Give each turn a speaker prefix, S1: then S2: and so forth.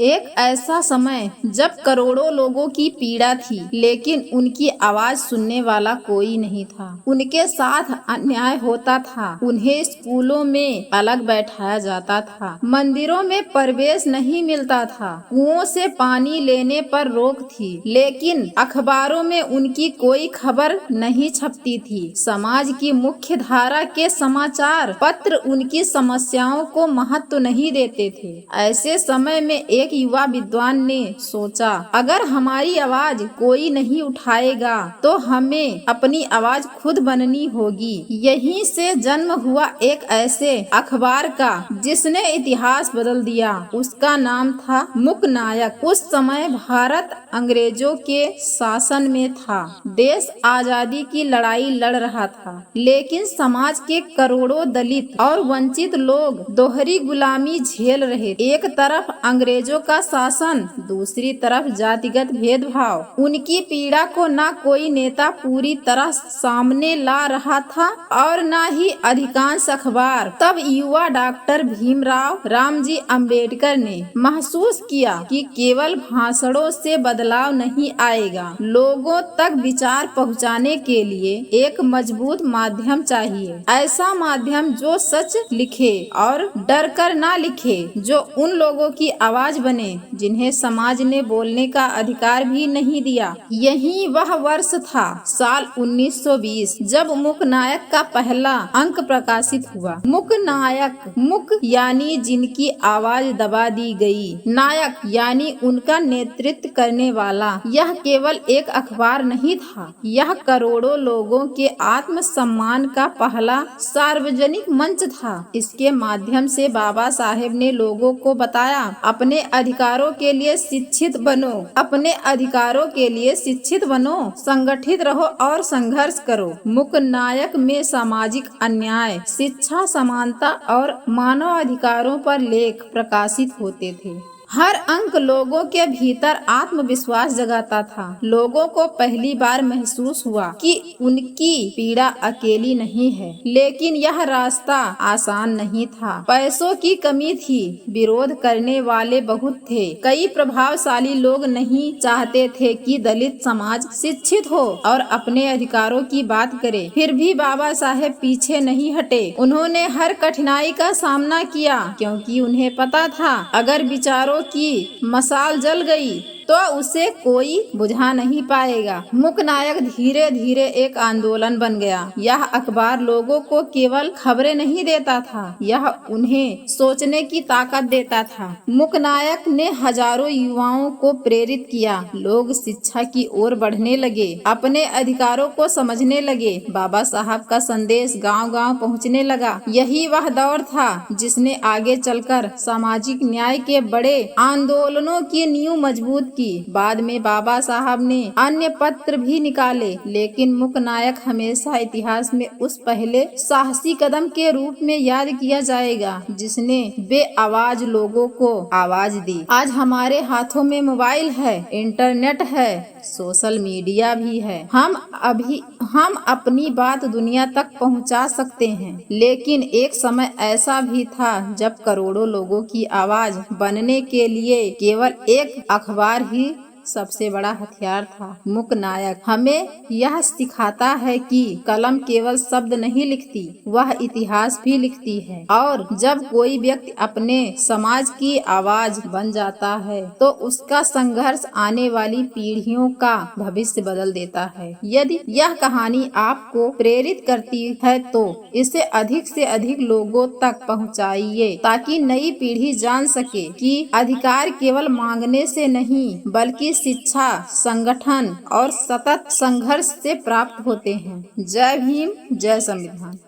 S1: एक ऐसा समय जब करोड़ों लोगों की पीड़ा थी, लेकिन उनकी आवाज सुनने वाला कोई नहीं था। उनके साथ अन्याय होता था, उन्हें स्कूलों में अलग बैठाया जाता था, मंदिरों में प्रवेश नहीं मिलता था, कुओं से पानी लेने पर रोक थी, लेकिन अखबारों में उनकी कोई खबर नहीं छपती थी। समाज की मुख्य धारा के समाचार पत्र उनकी समस्याओं को महत्व नहीं देते थे। ऐसे समय में एक युवा विद्वान ने सोचा, अगर हमारी आवाज कोई नहीं उठाएगा तो हमें अपनी आवाज खुद बननी होगी। यहीं से जन्म हुआ एक ऐसे अखबार का जिसने इतिहास बदल दिया। उसका नाम था मूकनायक। उस समय भारत अंग्रेजों के शासन में था। देश आजादी की लड़ाई लड़ रहा था, लेकिन समाज के करोड़ों दलित और वंचित लोग दोहरी गुलामी झेल रहे। एक तरफ अंग्रेजों का शासन, दूसरी तरफ जातिगत भेदभाव। उनकी पीड़ा को न कोई नेता पूरी तरह सामने ला रहा था और न ही अधिकांश अखबार। तब युवा डॉक्टर भीमराव रामजी अंबेडकर ने महसूस किया कि केवल भाषणों से बदलाव नहीं आएगा। लोगों तक विचार पहुंचाने के लिए एक मजबूत माध्यम चाहिए। ऐसा माध्यम जो सच लिखे और डर कर ना लिखे, जो उन लोगों की आवाज बने जिन्हें समाज ने बोलने का अधिकार भी नहीं दिया। यही वह वर्ष था, साल 1920, जब मूकनायक का पहला अंक प्रकाशित हुआ। मूकनायक, मूक यानी जिनकी आवाज दबा दी गई, नायक यानी उनका नेतृत्व करने वाला। यह केवल एक अखबार नहीं था, यह करोड़ों लोगों के आत्मसम्मान का पहला सार्वजनिक मंच था। इसके माध्यम से बाबा साहेब ने लोगों को बताया, अपने अधिकारों के लिए शिक्षित बनो, अपने अधिकारों के लिए शिक्षित बनो, संगठित रहो और संघर्ष करो। मूकनायक में सामाजिक अन्याय, शिक्षा, समानता और मानव अधिकारों पर लेख प्रकाशित होते थे। हर अंक लोगों के भीतर आत्मविश्वास जगाता था। लोगों को पहली बार महसूस हुआ कि उनकी पीड़ा अकेली नहीं है, लेकिन यह रास्ता आसान नहीं था। पैसों की कमी थी, विरोध करने वाले बहुत थे। कई प्रभावशाली लोग नहीं चाहते थे कि दलित समाज शिक्षित हो और अपने अधिकारों की बात करे। फिर भी बाबा साहेब पीछे नहीं हटे। उन्होंने हर कठिनाई का सामना किया, क्योंकि उन्हें पता था, अगर विचारों की मशाल जल गई तो उसे कोई बुझा नहीं पाएगा। मूकनायक धीरे धीरे एक आंदोलन बन गया। यह अखबार लोगों को केवल खबरें नहीं देता था, यह उन्हें सोचने की ताकत देता था। मूकनायक ने हजारों युवाओं को प्रेरित किया। लोग शिक्षा की ओर बढ़ने लगे, अपने अधिकारों को समझने लगे। बाबा साहब का संदेश गांव-गांव पहुंचने लगा। यही वह दौर था जिसने आगे चलकर सामाजिक न्याय के बड़े आंदोलनों की नींव मजबूत की। बाद में बाबा साहब ने अन्य पत्र भी निकाले, लेकिन मूकनायक हमेशा इतिहास में उस पहले साहसी कदम के रूप में याद किया जाएगा, जिसने बेआवाज लोगों को आवाज दी। आज हमारे हाथों में मोबाइल है, इंटरनेट है, सोशल मीडिया भी है। हम अपनी बात दुनिया तक पहुंचा सकते हैं, लेकिन एक समय ऐसा भी था जब करोड़ों लोगों की आवाज बनने के लिए केवल एक अखबार ही सबसे बड़ा हथियार था। मूकनायक हमें यह सिखाता है कि कलम केवल शब्द नहीं लिखती, वह इतिहास भी लिखती है। और जब कोई व्यक्ति अपने समाज की आवाज बन जाता है, तो उसका संघर्ष आने वाली पीढ़ियों का भविष्य बदल देता है। यदि यह कहानी आपको प्रेरित करती है, तो इसे अधिक से अधिक लोगों तक पहुंचाइए, ताकि नई पीढ़ी जान सके कि अधिकार केवल मांगने से नहीं, बल्कि शिक्षा, संगठन और सतत संघर्ष से प्राप्त होते हैं। जय भीम, जय संविधान।